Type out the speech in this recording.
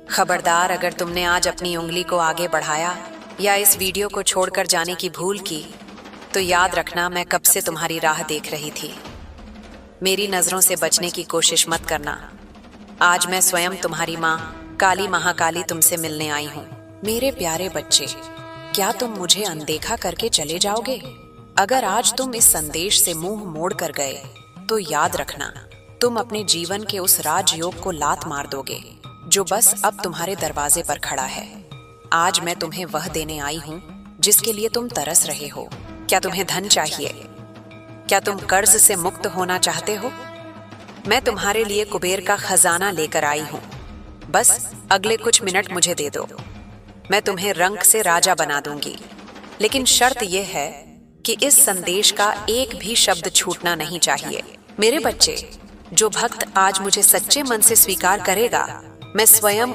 खबरदार, अगर तुमने आज अपनी उंगली को आगे बढ़ाया या इस वीडियो को छोड़कर जाने की भूल की तो याद रखना, मैं कब से तुम्हारी राह देख रही थी। मेरी नजरों से बचने की कोशिश मत करना। आज मैं स्वयं तुम्हारी माँ काली महाकाली तुमसे मिलने आई हूँ। मेरे प्यारे बच्चे, क्या तुम मुझे अनदेखा करके चले जाओगे? अगर आज तुम इस संदेश से मुंह मोड़ कर गए तो याद रखना, तुम अपने जीवन के उस राजयोग को लात मार दोगे जो बस अब तुम्हारे दरवाजे पर खड़ा है। आज मैं तुम्हें वह देने आई हूँ जिसके लिए तुम तरस रहे हो। क्या तुम्हें धन चाहिए? क्या तुम कर्ज से मुक्त होना चाहते हो? मैं तुम्हारे लिए कुबेर का खजाना लेकर आई हूँ। बस अगले कुछ मिनट मुझे दे दो, मैं तुम्हें रंक से राजा बना दूंगी। लेकिन शर्त यह है कि इस संदेश का एक भी शब्द छूटना नहीं चाहिए। मेरे बच्चे, जो भक्त आज मुझे सच्चे मन से स्वीकार करेगा, मैं स्वयं